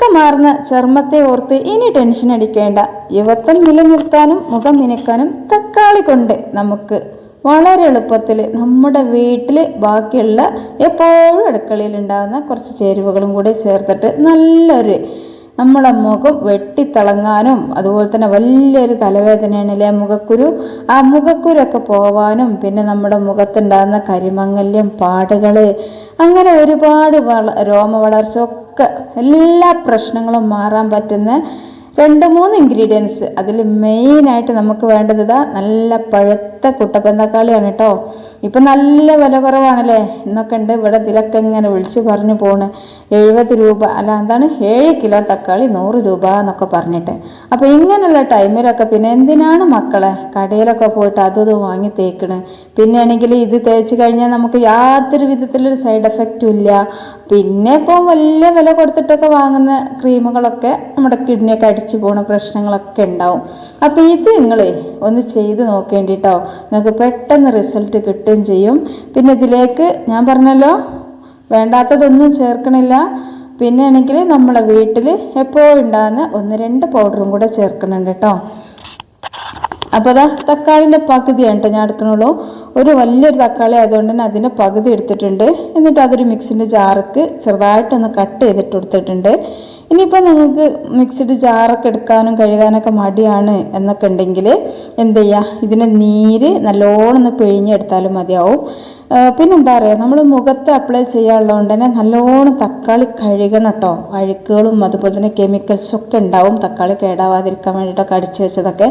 തിളക്കമാർന്ന ചർമ്മത്തെ ഓർത്ത് ഇനി ടെൻഷൻ അടിക്കേണ്ട. യുവത്വം നിലനിർത്താനും മുഖം മിനുക്കാനും തക്കാളി കൊണ്ട് നമുക്ക് വളരെ എളുപ്പത്തിൽ നമ്മുടെ വീട്ടിൽ ബാക്കിയുള്ള എപ്പോഴും അടുക്കളയിൽ ഉണ്ടാകുന്ന കുറച്ച് ചേരുവകളും കൂടി ചേർത്തിട്ട് നല്ലൊരു നമ്മളെ മുഖം വെട്ടിത്തിളങ്ങാനും അതുപോലെ തന്നെ വലിയൊരു തലവേദനയാണല്ലേ മുഖക്കുരു, ആ മുഖക്കുരൊക്കെ പോവാനും പിന്നെ നമ്മുടെ മുഖത്തുണ്ടാകുന്ന കരിമങ്ങല്യം, പാടുകൾ, അങ്ങനെ ഒരുപാട് രോമ വളർച്ച ഒക്കെ എല്ലാ പ്രശ്നങ്ങളും മാറാൻ പറ്റുന്ന 2-3 ഇൻഗ്രീഡിയൻസ്. അതിൽ മെയിനായിട്ട് നമുക്ക് വേണ്ടത് ഇതാ നല്ല പഴുത്ത കുട്ടപ്പൻ തക്കാളിയാണ് കേട്ടോ. ഇപ്പം നല്ല വില കുറവാണല്ലേ. ഇന്നൊക്കെ ഉണ്ട് ഇവിടെ ഇതിലൊക്കെ ഇങ്ങനെ വിളിച്ച് പറഞ്ഞു പോണ് 70 രൂപ, അല്ല എന്താണ് 7 കിലോ തക്കാളി 100 രൂപ എന്നൊക്കെ പറഞ്ഞിട്ട്. അപ്പോൾ ഇങ്ങനെയുള്ള ടൈമിലൊക്കെ പിന്നെ എന്തിനാണ് മക്കളെ കടയിലൊക്കെ പോയിട്ട് അതും വാങ്ങി തേക്കണ്. പിന്നെ ആണെങ്കിൽ ഇത് തേച്ച് കഴിഞ്ഞാൽ നമുക്ക് യാതൊരു വിധത്തിലൊരു സൈഡ് എഫക്റ്റും ഇല്ല. പിന്നെ ഇപ്പോൾ വലിയ വില കൊടുത്തിട്ടൊക്കെ വാങ്ങുന്ന ക്രീമുകളൊക്കെ നമ്മുടെ കിഡ്നിയൊക്കെ അടിച്ചു പോകുന്ന പ്രശ്നങ്ങളൊക്കെ ഉണ്ടാവും. അപ്പോൾ ഇത് നിങ്ങൾ ഒന്ന് ചെയ്ത് നോക്കേണ്ടിട്ടോ, നിങ്ങൾക്ക് പെട്ടെന്ന് റിസൾട്ട് കിട്ടുകയും ചെയ്യും. പിന്നെ ഇതിലേക്ക് ഞാൻ പറഞ്ഞല്ലോ വേണ്ടാത്തതൊന്നും ചേർക്കണില്ല. പിന്നെ ആണെങ്കിൽ നമ്മളെ വീട്ടിൽ എപ്പോഴും ഉണ്ടാകുന്ന 1-2 പൗഡറും കൂടെ ചേർക്കുന്നുണ്ട് കേട്ടോ. അപ്പോൾ അതാ തക്കാളിൻ്റെ പകുതിയാണ് കേട്ടോ ഞാൻ എടുക്കണുള്ളൂ. ഒരു വലിയൊരു തക്കാളി ആയതുകൊണ്ട് തന്നെ അതിൻ്റെ പകുതി എടുത്തിട്ടുണ്ട്. എന്നിട്ട് അതൊരു മിക്സിൻ്റെ ജാർക്ക് ചെറുതായിട്ടൊന്ന് കട്ട് ചെയ്തിട്ട് കൊടുത്തിട്ടുണ്ട്. ഇനിയിപ്പോൾ നിങ്ങൾക്ക് മിക്സിഡ് ജാറൊക്കെ എടുക്കാനും കഴുകാനൊക്കെ മടിയാണ് എന്നൊക്കെ ഉണ്ടെങ്കിൽ എന്ത് ചെയ്യുക, ഇതിൻ്റെ നീര് നല്ലോണം ഒന്ന് പിഴിഞ്ഞെടുത്താലും മതിയാവും. പിന്നെന്താ പറയുക, നമ്മൾ മുഖത്ത് അപ്ലൈ ചെയ്യാനുള്ളതുകൊണ്ട് തന്നെ നല്ലോണം തക്കാളി കഴുകണം കേട്ടോ. അഴുക്കുകളും അതുപോലെ തന്നെ കെമിക്കൽസൊക്കെ ഉണ്ടാവും തക്കാളി കേടാവാതിരിക്കാൻ വേണ്ടിയിട്ടൊക്കെ അടിച്ചു വെച്ചതൊക്കെ.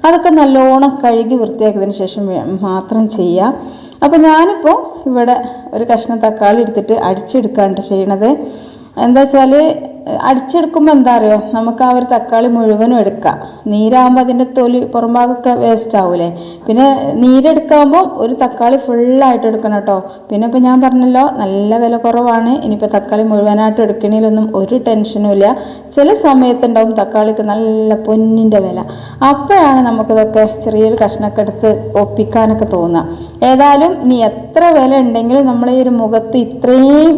അതൊക്കെ നല്ലോണം കഴുകി വൃത്തിയാക്കിയതിന് ശേഷം മാത്രം ചെയ്യുക. അപ്പോൾ ഞാനിപ്പോൾ ഇവിടെ ഒരു കഷ്ണം തക്കാളി എടുത്തിട്ട് അടിച്ചെടുക്കാണ്ട് ചെയ്യണത്. എന്താ വെച്ചാൽ അടിച്ചെടുക്കുമ്പോൾ എന്താ അറിയോ, നമുക്ക് ആ ഒരു തക്കാളി മുഴുവനും എടുക്കാം. നീരാകുമ്പോൾ അതിൻ്റെ തൊലി പുറംഭാഗമൊക്കെ വേസ്റ്റ് ആവൂലേ. പിന്നെ നീരെടുക്കുമ്പോൾ ഒരു തക്കാളി ഫുള്ളായിട്ട് എടുക്കണം കേട്ടോ. പിന്നെ ഇപ്പോൾ ഞാൻ പറഞ്ഞല്ലോ നല്ല വില കുറവാണ്. ഇനിയിപ്പോൾ തക്കാളി മുഴുവനായിട്ട് എടുക്കണേലൊന്നും ഒരു ടെൻഷനും ഇല്ല. ചില സമയത്തുണ്ടാവും തക്കാളിക്ക് നല്ല പൊന്നിൻ്റെ വില. അപ്പോഴാണ് നമുക്കിതൊക്കെ ചെറിയൊരു കഷ്ണമൊക്കെ എടുത്ത് ഒപ്പിക്കാനൊക്കെ തോന്നുക. ഏതായാലും ഇനി എത്ര വില ഉണ്ടെങ്കിലും നമ്മളെ ഈ ഒരു മുഖത്ത് ഇത്രയും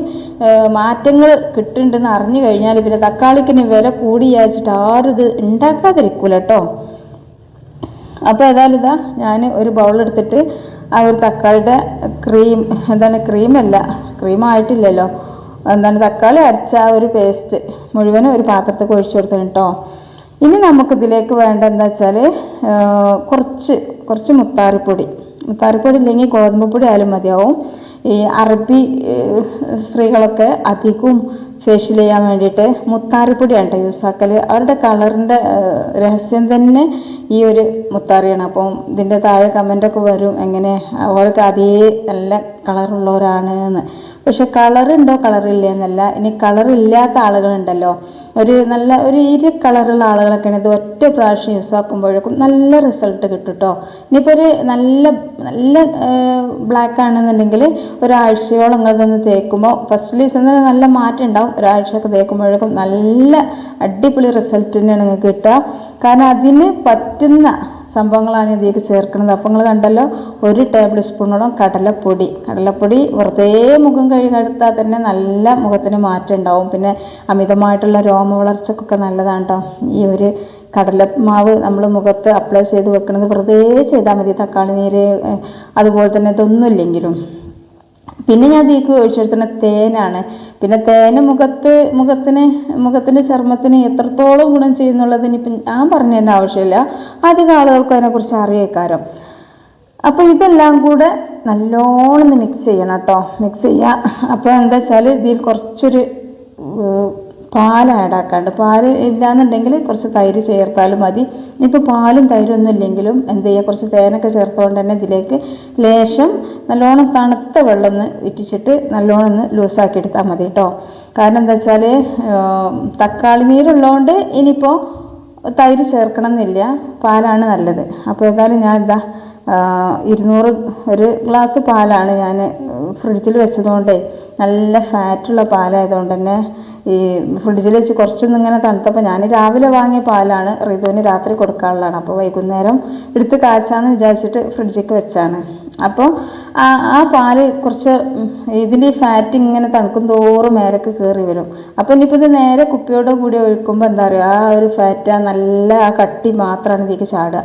മാറ്റങ്ങൾ കിട്ടുന്നുണ്ടെന്ന് അറിഞ്ഞു കഴിഞ്ഞാൽ പിന്നെ തക്കാളിക്കിന് വില കൂടി വിചാരിച്ചിട്ട് ആരും ഇത് ഉണ്ടാക്കാതിരിക്കൂല കേട്ടോ. അപ്പോൾ ഏതായാലും ഇതാ ഞാൻ ഒരു ബൗളെടുത്തിട്ട് ആ ഒരു തക്കാളിയുടെ ക്രീമായിട്ടില്ലല്ലോ, തക്കാളി അരച്ച ആ ഒരു പേസ്റ്റ് മുഴുവനും ഒരു പാത്രത്തിൽ ഒഴിച്ചു കൊടുക്കണം കേട്ടോ. ഇനി നമുക്കിതിലേക്ക് വേണ്ട എന്താ വെച്ചാൽ കുറച്ച് മുത്താറിപ്പൊടി ഇല്ലെങ്കിൽ ഗോതമ്പ് പൊടി ആയാലും മതിയാവും. ഈ അറബി സ്ത്രീകളൊക്കെ അധികവും ഫേഷ്യൽ ചെയ്യാൻ വേണ്ടിയിട്ട് മുത്താറിപ്പൊടിയാണ് കേട്ടോ യൂസ് ആക്കൽ. അവരുടെ കളറിൻ്റെ രഹസ്യം തന്നെ ഈ ഒരു മുത്താറിയാണ്. അപ്പം ഇതിൻ്റെ താഴെ കമൻ്റൊക്കെ വരും എങ്ങനെ അവർക്ക് അതേ നല്ല കളറുള്ളവരാണ് എന്ന്. പക്ഷെ കളറുണ്ടോ കളറില്ല എന്നല്ല. ഇനി കളറില്ലാത്ത ആളുകളുണ്ടല്ലോ, ഒരു ഇരു കളറുള്ള ആളുകളൊക്കെയാണ് ഇത് ഒറ്റ പ്രാവശ്യം യൂസ് ആക്കുമ്പോഴേക്കും നല്ല റിസൾട്ട് കിട്ടും കേട്ടോ. ഇനിയിപ്പോൾ ഒരു നല്ല ബ്ലാക്ക് ആണെന്നുണ്ടെങ്കിൽ ഒരാഴ്ചയോളം നിങ്ങളതൊന്ന് തേക്കുമ്പോൾ ഫസ്റ്റ് തന്നെ നല്ല മാറ്റം ഉണ്ടാവും. ഒരാഴ്ചയൊക്കെ തേക്കുമ്പോഴേക്കും നല്ല അടിപൊളി റിസൾട്ട് തന്നെയാണ് നിങ്ങൾക്ക് കിട്ടുക. കാരണം അതിന് പറ്റുന്ന സംഭവങ്ങളാണ് ഇതിലേക്ക് ചേർക്കുന്നത്. അപ്പോൾ നിങ്ങൾ കണ്ടല്ലോ 1 ടേബിൾ സ്പൂണോളം കടലപ്പൊടി വെറുതെ മുഖം കഴുകിയെടുത്താൽ തന്നെ നല്ല മുഖത്തിന് മാറ്റം ഉണ്ടാവും. പിന്നെ അമിതമായിട്ടുള്ള രോമ വളർച്ചക്കൊക്കെ നല്ലതാണ് കേട്ടോ. ഈ ഒരു കടലമാവ് നമ്മൾ മുഖത്ത് അപ്ലൈ ചെയ്ത് വെക്കുന്നത് വെറുതെ ചെയ്താൽ മതി. തക്കാളി നീര് അതുപോലെ തന്നെ ഇതൊന്നുമില്ലെങ്കിലും. പിന്നെ ഞാൻ ഇതിലേക്ക് ഒഴിച്ചെടുത്തുന്ന തേനാണ്. പിന്നെ തേന് മുഖത്തിന് ചർമ്മത്തിന് എത്രത്തോളം ഗുണം ചെയ്യുന്നുള്ളതിന് ഇപ്പം ഞാൻ പറഞ്ഞതിൻ്റെ ആവശ്യമില്ല. അധികം ആളുകൾക്ക് അതിനെക്കുറിച്ച് അറിയേക്കാരം. അപ്പോൾ ഇതെല്ലാം കൂടെ നല്ലോണം മിക്സ് ചെയ്യണം കേട്ടോ. മിക്സ് ചെയ്യുക. അപ്പോൾ എന്താ വെച്ചാൽ ഇതിൽ കുറച്ചൊരു പാൽ ആഡാക്കാണ്ട്. പാൽ ഇല്ലയെന്നുണ്ടെങ്കിൽ കുറച്ച് തൈര് ചേർത്താലും മതി. ഇപ്പോൾ പാലും തൈരൊന്നും ഇല്ലെങ്കിലും എന്ത് ചെയ്യുക, കുറച്ച് തേനൊക്കെ ചേർത്തുകൊണ്ട് തന്നെ ഇതിലേക്ക് ലേശം നല്ലോണം തണുത്ത വെള്ളം ഒന്ന് ഇറ്റിച്ചിട്ട് നല്ലോണം ഒന്ന് ലൂസാക്കി എടുത്താൽ മതി കേട്ടോ. കാരണം എന്താ വെച്ചാൽ തക്കാളി നീരുള്ളതുകൊണ്ട് ഇനിയിപ്പോൾ തൈര് ചേർക്കണം എന്നില്ല, പാലാണ് നല്ലത്. അപ്പോൾ ഏതായാലും ഞാൻ 200 ഒരു ഗ്ലാസ് പാലാണ് ഞാൻ ഫ്രിഡ്ജിൽ വെച്ചതുകൊണ്ടേ നല്ല ഫാറ്റുള്ള പാലായതുകൊണ്ട് തന്നെ ഈ ഫ്രിഡ്ജിൽ വെച്ച് കുറച്ചൊന്നും ഇങ്ങനെ തണുത്തപ്പോൾ ഞാൻ രാവിലെ വാങ്ങിയ പാലാണ് റിതുവിന് രാത്രി കൊടുക്കാനുള്ളതാണ്. അപ്പോൾ വൈകുന്നേരം എടുത്ത് കാച്ചാന്ന് വിചാരിച്ചിട്ട് ഫ്രിഡ്ജിലേക്ക് വെച്ചാണ്. അപ്പോൾ ആ പാല് കുറച്ച് ഇതിൻ്റെ ഫാറ്റ് ഇങ്ങനെ തണുക്കും തോറും മേലേക്ക് കയറി വരും. അപ്പം ഇനിയിപ്പോൾ ഇത് നേരെ കുപ്പിയോട് കൂടി ഒഴിക്കുമ്പോൾ എന്താ പറയുക, ആ ഒരു ഫാറ്റ് നല്ല ആ കട്ടി മാത്രമാണ് ഇതിലേക്ക് ചാടുക.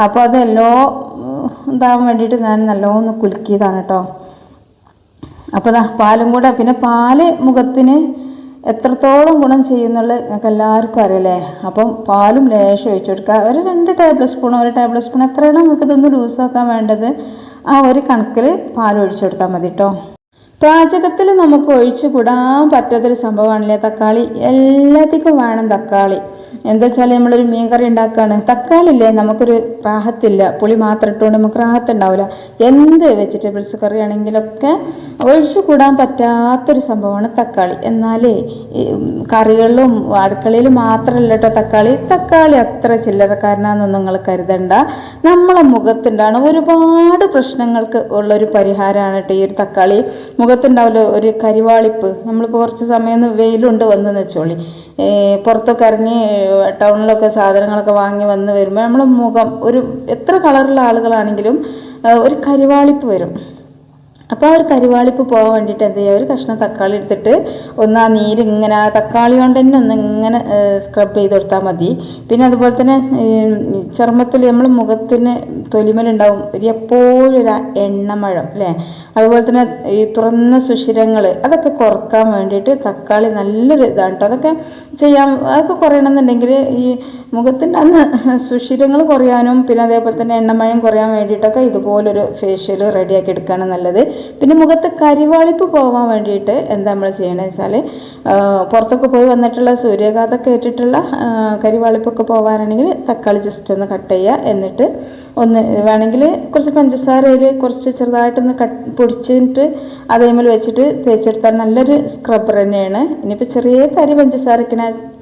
അപ്പോൾ അതെല്ലാം ഇതാവാൻ വേണ്ടിയിട്ട് ഞാൻ നല്ലോണം കുലുക്കിയതാണ് കേട്ടോ. അപ്പോൾ പാലും കൂടെ, പിന്നെ പാല് മുഖത്തിന് എത്രത്തോളം ഗുണം ചെയ്യുന്നുള്ളത് ഞങ്ങൾക്ക് എല്ലാവർക്കും അറിയില്ലേ. അപ്പം പാലും ലേശം ഒഴിച്ചു കൊടുക്കുക. ഒരു 2 ടേബിൾ സ്പൂൺ, 1 ടേബിൾ സ്പൂൺ എത്രയാണ് നിങ്ങൾക്ക് ഇതൊന്ന് ലൂസാക്കാൻ വേണ്ടത്, ആ ഒരു കണക്കിൽ പാൽ ഒഴിച്ചു കൊടുത്താൽ മതി കേട്ടോ. പാചകത്തിൽ നമുക്ക് ഒഴിച്ചു കൂടാൻ പറ്റാത്തൊരു സംഭവമാണല്ലേ തക്കാളി. എല്ലാത്തിനും വേണം തക്കാളി. എന്താ വെച്ചാൽ നമ്മളൊരു മീൻ കറി ഉണ്ടാക്കുകയാണ്, തക്കാളി ഇല്ലേ നമുക്കൊരു റാഹത്തില്ല. പുളി മാത്രം ഇട്ടുകൊണ്ട് നമുക്ക് റാഹത്തുണ്ടാവില്ല. എന്ത് വെജിറ്റബിൾസ് കറി ആണെങ്കിലൊക്കെ ഒഴിച്ചു കൂടാൻ പറ്റാത്തൊരു സംഭവമാണ് തക്കാളി. എന്നാലേ കറികളിലും അടുക്കളയിലും മാത്രമല്ല കേട്ടോ തക്കാളി അത്ര ചില്ലറക്കാരനാണെന്നൊന്നും നിങ്ങൾ കരുതണ്ട. നമ്മളെ മുഖത്തുണ്ടാണ് ഒരുപാട് പ്രശ്നങ്ങൾക്ക് ഉള്ളൊരു പരിഹാരമാണ് കേട്ടോ ഈ ഒരു തക്കാളി. മുഖത്തുണ്ടാവില്ല ഒരു കരിവാളിപ്പ്. നമ്മളിപ്പോൾ കുറച്ച് സമയം വെയിലുണ്ട് വന്നെന്ന് വെച്ചോളി, പുറത്തൊക്കെ ഇറങ്ങി ടൗണിലൊക്കെ സാധനങ്ങളൊക്കെ വാങ്ങി വരുമ്പോൾ നമ്മളെ മുഖം ഒരു എത്ര കളറുള്ള ആളുകളാണെങ്കിലും ഒരു കരിവാളിപ്പ് വരും. അപ്പോൾ ആ ഒരു കരിവാളിപ്പ് പോകാൻ വേണ്ടിയിട്ട് എന്ത് ചെയ്യുക, ഒരു കഷ്ണം തക്കാളി എടുത്തിട്ട് ഒന്ന് ആ നീരിങ്ങനെ ആ തക്കാളി കൊണ്ട് തന്നെ ഒന്ന് ഇങ്ങനെ സ്ക്രബ് ചെയ്ത് കൊടുത്താൽ മതി. പിന്നെ അതുപോലെ തന്നെ ചർമ്മത്തിൽ നമ്മൾ മുഖത്തിന് തൊലിമലുണ്ടാവും എപ്പോഴും ഒരു എണ്ണമഴം അല്ലേ. അതുപോലെ തന്നെ ഈ തുറന്ന സുഷിരങ്ങൾ അതൊക്കെ കുറക്കാൻ വേണ്ടിയിട്ട് തക്കാളി നല്ലൊരു ഇതാണ് കേട്ടോ. അതൊക്കെ കുറയണമെന്നുണ്ടെങ്കിൽ ഈ മുഖത്തിൻ്റെ അന്ന് സുഷിരങ്ങൾ കുറയാനും പിന്നെ അതേപോലെ തന്നെ എണ്ണമയം കുറയാൻ വേണ്ടിയിട്ടൊക്കെ ഇതുപോലൊരു ഫേഷ്യൽ റെഡിയാക്കി എടുക്കുകയാണ് നല്ലത്. പിന്നെ മുഖത്ത് കരിവാളിപ്പ് പോകാൻ വേണ്ടിയിട്ട് എന്താ നമ്മൾ ചെയ്യണമെന്ന് വെച്ചാൽ, പുറത്തൊക്കെ പോയി വന്നിട്ടുള്ള സൂര്യാഘാതമൊക്കെ ഏറ്റിട്ടുള്ള കരിവാളിപ്പൊക്കെ പോകാനാണെങ്കിൽ തക്കാളി ജസ്റ്റ് ഒന്ന് കട്ട് ചെയ്യുക. എന്നിട്ട് ഒന്ന് വേണമെങ്കിൽ കുറച്ച് പഞ്ചസാരയിൽ കുറച്ച് ചെറുതായിട്ടൊന്ന് പൊടിച്ചിട്ട് അതേമേൽ വെച്ചിട്ട് തേച്ചെടുത്താൽ നല്ലൊരു സ്ക്രബ്ബർ തന്നെയാണ്. ഇനിയിപ്പോൾ ചെറിയ കരി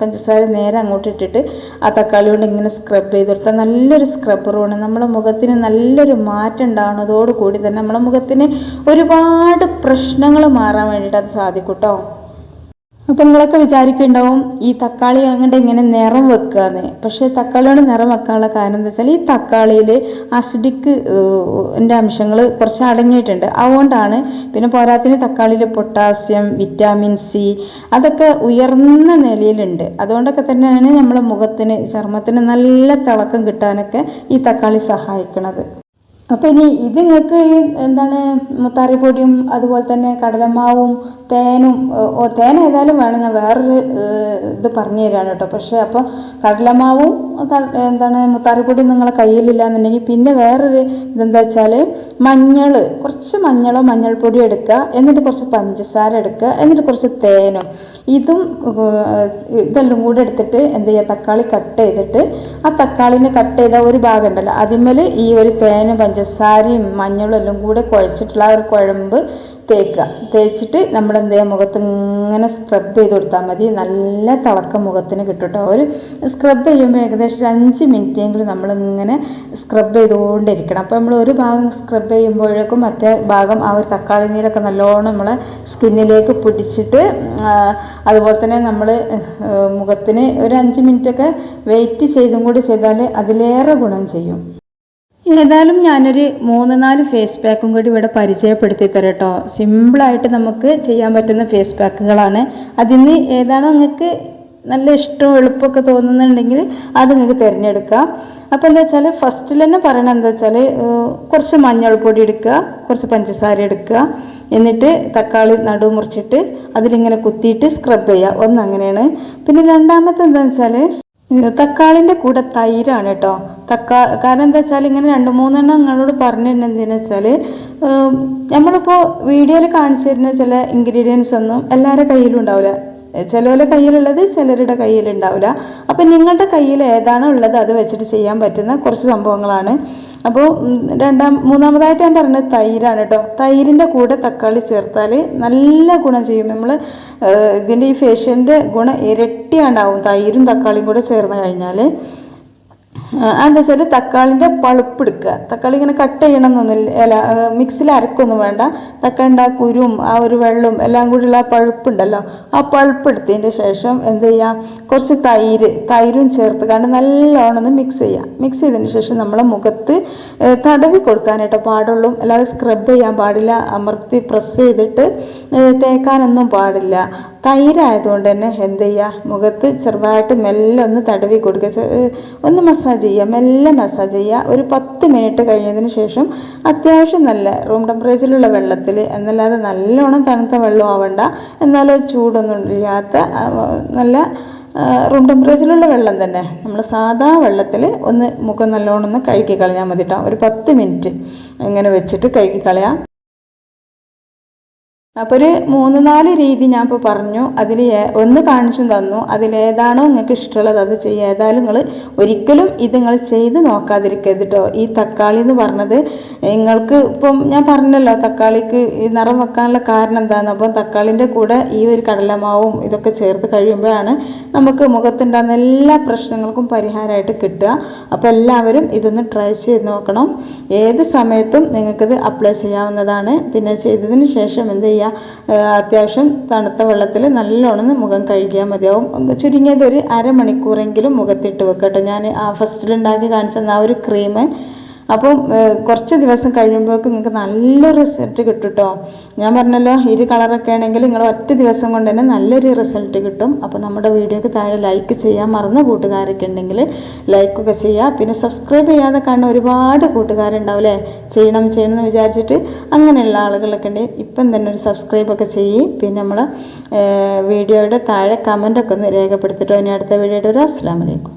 പഞ്ചസാര നേരെ അങ്ങോട്ട് ഇട്ടിട്ട് ആ തക്കാളി കൊണ്ട് ഇങ്ങനെ സ്ക്രബ് ചെയ്ത് കൊടുത്താൽ നല്ലൊരു സ്ക്രബ്ബറുമാണ്. നമ്മുടെ മുഖത്തിന് നല്ലൊരു മാറ്റം ഉണ്ടാകുന്നതോടുകൂടി തന്നെ നമ്മുടെ മുഖത്തിന് ഒരുപാട് പ്രശ്നങ്ങൾ മാറാൻ വേണ്ടിയിട്ട് അത് സാധിക്കും കേട്ടോ. അപ്പം നിങ്ങളൊക്കെ വിചാരിക്കുന്നുണ്ടാവും ഈ തക്കാളി അങ്ങോട്ട് ഇങ്ങനെ നിറം വെക്കുകയെന്ന്. പക്ഷേ തക്കാളിയോട് നിറം വെക്കാനുള്ള കാരണം എന്താ വെച്ചാൽ ഈ തക്കാളിയിൽ അസിഡിക് അംശങ്ങൾ കുറച്ച് അടങ്ങിയിട്ടുണ്ട്, അതുകൊണ്ടാണ്. പിന്നെ പോരാത്തിന് തക്കാളിയിൽ പൊട്ടാസ്യം, വിറ്റാമിൻ സി അതൊക്കെ ഉയർന്ന നിലയിലുണ്ട്. അതുകൊണ്ടൊക്കെ തന്നെയാണ് നമ്മളെ മുഖത്തിന് ചർമ്മത്തിന് നല്ല തിളക്കം കിട്ടാനൊക്കെ ഈ തക്കാളി സഹായിക്കുന്നത്. അപ്പോൾ ഇനി ഇത് നിങ്ങൾക്ക് എന്താണ് മുത്താറിപ്പൊടിയും അതുപോലെ തന്നെ കടലമാവും തേനും തേൻ ഏതായാലും വേണം, ഞാൻ വേറൊരു ഇത് പറഞ്ഞു തരാണ് കേട്ടോ. പക്ഷേ അപ്പോൾ കടലമാവും എന്താണ് മുത്താറിപ്പൊടിയും നിങ്ങളെ കയ്യിലില്ല എന്നുണ്ടെങ്കിൽ പിന്നെ വേറൊരു ഇതെന്താ വെച്ചാൽ കുറച്ച് മഞ്ഞൾപ്പൊടിയും എടുക്കുക, എന്നിട്ട് കുറച്ച് പഞ്ചസാര എടുക്കുക, എന്നിട്ട് കുറച്ച് തേനും ഇതെല്ലാം കൂടെ എടുത്തിട്ട് എന്ത് ചെയ്യുക, തക്കാളി കട്ട് ചെയ്തിട്ട് ആ തക്കാളിനെ കട്ട് ചെയ്ത ഒരു ഭാഗം ഉണ്ടല്ലോ അതിന്മേൽ ഈ ഒരു തേനും പഞ്ചസാരയും മഞ്ഞളും എല്ലാം കൂടെ കുഴച്ചിട്ടുള്ള ആ ഒരു കുഴമ്പ് തേച്ചിട്ട് നമ്മൾ എന്ത് ചെയ്യുക, മുഖത്ത് ഇങ്ങനെ സ്ക്രബ് ചെയ്ത് കൊടുത്താൽ മതി. നല്ല തിളക്കം മുഖത്തിന് കിട്ടും കേട്ടോ. ഒരു സ്ക്രബ് ചെയ്യുമ്പോൾ ഏകദേശം 5 മിനിറ്റെങ്കിലും നമ്മളിങ്ങനെ സ്ക്രബ് ചെയ്തുകൊണ്ടിരിക്കണം. അപ്പോൾ നമ്മൾ ഒരു ഭാഗം സ്ക്രബ് ചെയ്യുമ്പോഴേക്കും മറ്റേ ഭാഗം ആ ഒരു തക്കാളി നീരൊക്കെ നല്ലോണം നമ്മളെ സ്കിന്നിലേക്ക് പിടിച്ചിട്ട് അതുപോലെ തന്നെ നമ്മൾ മുഖത്തിന് ഒരു 5 മിനിറ്റൊക്കെ വെയിറ്റ് ചെയ്തും കൂടി ചെയ്താൽ അതിലേറെ ഗുണം ചെയ്യും. ഏതായാലും ഞാനൊരു 3-4 ഫേസ് പാക്കും കൂടി ഇവിടെ പരിചയപ്പെടുത്തി തരാം കേട്ടോ. സിമ്പിളായിട്ട് നമുക്ക് ചെയ്യാൻ പറ്റുന്ന ഫേസ് പാക്കുകളാണ്. അതിന് ഏതാണോ നിങ്ങൾക്ക് നല്ല ഇഷ്ടവും എളുപ്പമൊക്കെ തോന്നുന്നുണ്ടെങ്കിൽ അത് നിങ്ങൾക്ക് തിരഞ്ഞെടുക്കാം. അപ്പോൾ എന്താ വെച്ചാൽ ഫസ്റ്റിൽ തന്നെ പറയണത് എന്താ വെച്ചാൽ കുറച്ച് മഞ്ഞൾപ്പൊടി എടുക്കുക, കുറച്ച് പഞ്ചസാര എടുക്കുക, എന്നിട്ട് തക്കാളി നടുവ് മുറിച്ചിട്ട് അതിലിങ്ങനെ കുത്തിയിട്ട് സ്ക്രബ് ചെയ്യുക. ഒന്നങ്ങനെയാണ്. പിന്നെ രണ്ടാമത്തെ എന്താണെന്ന് വെച്ചാൽ തക്കാളിൻ്റെ കൂടെ തൈരാണ് കേട്ടോ. കാരണം എന്താ വെച്ചാൽ ഇങ്ങനെ 2-3 എണ്ണം നിങ്ങളോട് പറഞ്ഞിരുന്നത് എന്തിനാ വെച്ചാൽ നമ്മളിപ്പോൾ വീഡിയോയിൽ കാണിച്ചു തരുന്ന ചില ഇൻഗ്രീഡിയൻസ് ഒന്നും എല്ലാവരുടെ കയ്യിലും ഉണ്ടാവില്ല. ചിലരുടെ കയ്യിലുള്ളത് ചിലരുടെ കയ്യിലുണ്ടാവില്ല. അപ്പം നിങ്ങളുടെ കയ്യിൽ ഏതാണോ ഉള്ളത് അത് വെച്ചിട്ട് ചെയ്യാൻ പറ്റുന്ന കുറച്ച് സംഭവങ്ങളാണ്. അപ്പോൾ മൂന്നാമതായിട്ട് ഞാൻ പറഞ്ഞത് തൈരാണ് കേട്ടോ. തൈരിൻ്റെ കൂടെ തക്കാളി ചേർത്താൽ നല്ല ഗുണം ചെയ്യും. നമ്മൾ ഇതിൻ്റെ ഈ ഫേഷ്യലിൻ്റെ ഗുണം ഇരട്ടിയാണ്ടാവും തൈരും തക്കാളിയും കൂടെ ചേർന്ന് കഴിഞ്ഞാൽ. എന്താ വെച്ചാൽ തക്കാളിൻ്റെ പളുപ്പ് എടുക്കുക. തക്കാളി ഇങ്ങനെ കട്ട് ചെയ്യണമെന്നൊന്നുമില്ല, അല്ല മിക്സിയിൽ അരക്കൊന്നും വേണ്ട. തക്കാളിൻ്റെ ആ കുരും ആ ഒരു വെള്ളവും എല്ലാം കൂടിയുള്ള ആ പഴുപ്പുണ്ടല്ലോ, ആ പഴുപ്പ് എടുത്തതിൻ്റെ ശേഷം എന്ത് ചെയ്യുക, കുറച്ച് തൈരും ചേർത്ത് കണ്ട് നല്ലോണം ഒന്ന് മിക്സ് ചെയ്യുക. മിക്സ് ചെയ്തതിന് ശേഷം നമ്മളെ മുഖത്ത് തടവി കൊടുക്കാനായിട്ട് പാടുള്ളൂ, അല്ലാതെ സ്ക്രബ് ചെയ്യാൻ പാടില്ല, അമർത്തി പ്രസ് ചെയ്തിട്ട് തേക്കാനൊന്നും പാടില്ല. തൈരായതുകൊണ്ട് തന്നെ എന്ത് ചെയ്യുക, മുഖത്ത് ചെറുതായിട്ട് മെല്ലെ ഒന്ന് തടവി കൊടുക്കുക, ഒന്ന് മസാജ് ചെയ്യുക, മെല്ലെ മസാജ് ചെയ്യുക. ഒരു 10 മിനിറ്റ് കഴിഞ്ഞതിന് ശേഷം അത്യാവശ്യം നല്ല റൂം ടെമ്പറേച്ചറിലുള്ള വെള്ളത്തിൽ, എന്നല്ലാതെ നല്ലോണം തണുത്ത വെള്ളം ആവണ്ട, എന്നാലും ചൂടൊന്നും ഇല്ലാത്ത നല്ല റൂം ടെമ്പറേച്ചറിലുള്ള വെള്ളം തന്നെ, നമ്മൾ സാധാ വെള്ളത്തിൽ ഒന്ന് മുഖം നല്ലോണം ഒന്ന് കഴുകി കളയാൻ മതി കേട്ടോ. ഒരു 10 മിനിറ്റ് ഇങ്ങനെ വെച്ചിട്ട് കഴുകി കളയാം. അപ്പോൾ ഒരു 3-4 രീതി ഞാൻ ഇപ്പോൾ പറഞ്ഞു, അതിൽ ഒന്ന് കാണിച്ചും തന്നു. അതിലേതാണോ നിങ്ങൾക്ക് ഇഷ്ടമുള്ളത് അത് ചെയ്യുക. ഏതായാലും നിങ്ങൾ ഒരിക്കലും ഇത് നിങ്ങൾ ചെയ്ത് നോക്കാതിരിക്കരുത് കേട്ടോ. ഈ തക്കാളി എന്ന് പറഞ്ഞത് നിങ്ങൾക്ക് ഇപ്പം ഞാൻ പറഞ്ഞല്ലോ, തക്കാളിക്ക് ഈ നിറം വെക്കാനുള്ള കാരണം എന്താണെന്ന്. അപ്പം തക്കാളിൻ്റെ കൂടെ ഈ ഒരു കടലമാവും ഇതൊക്കെ ചേർത്ത് കഴിയുമ്പോഴാണ് നമുക്ക് മുഖത്തുണ്ടാകുന്ന എല്ലാ പ്രശ്നങ്ങൾക്കും പരിഹാരമായിട്ട് കിട്ടുക. അപ്പോൾ എല്ലാവരും ഇതൊന്ന് ട്രൈ ചെയ്ത് നോക്കണം. ഏത് സമയത്തും നിങ്ങൾക്കിത് അപ്ലൈ ചെയ്യാവുന്നതാണ്. പിന്നെ ചെയ്തതിന് ശേഷം എന്ത് ചെയ്യുക, അത്യാവശ്യം തണുത്ത വെള്ളത്തിൽ നല്ലോണം മുഖം കഴുകിയാൽ മതിയാവും. ചുരുങ്ങിയത് ഒരു അരമണിക്കൂറെങ്കിലും മുഖത്തിട്ട് വെക്കട്ടെ. ഞാൻ ഫസ്റ്റിൽ ഉണ്ടാക്കി കാണിച്ചെന്ന ആ ഒരു ക്രീം, അപ്പം കുറച്ച് ദിവസം കഴിയുമ്പോഴേക്കും നിങ്ങൾക്ക് നല്ലൊരു റിസൾട്ട് കിട്ടും കേട്ടോ. ഞാൻ പറഞ്ഞല്ലോ, ഈ കളറൊക്കെ ആണെങ്കിൽ നിങ്ങൾ ഒറ്റ ദിവസം കൊണ്ട് തന്നെ നല്ലൊരു റിസൾട്ട് കിട്ടും. അപ്പോൾ നമ്മുടെ വീഡിയോക്ക് താഴെ ലൈക്ക് ചെയ്യാൻ മറന്ന കൂട്ടുകാരൊക്കെ ഉണ്ടെങ്കിൽ ലൈക്കൊക്കെ ചെയ്യുക. പിന്നെ സബ്സ്ക്രൈബ് ചെയ്യാതെ കാണുന്ന ഒരുപാട് കൂട്ടുകാരുണ്ടാവില്ലേ, ചെയ്യണം എന്ന് വിചാരിച്ചിട്ട് അങ്ങനെയുള്ള ആളുകളൊക്കെ ഉണ്ടെങ്കിൽ ഇപ്പം തന്നെ ഒരു സബ്സ്ക്രൈബൊക്കെ ചെയ്യും. പിന്നെ നമ്മൾ വീഡിയോയുടെ താഴെ കമൻറ്റൊക്കെ ഒന്ന് രേഖപ്പെടുത്തിട്ടോ. ഇനി അടുത്ത വീഡിയോയുടെ ഒരു അസ്സലാമു അലൈക്കും.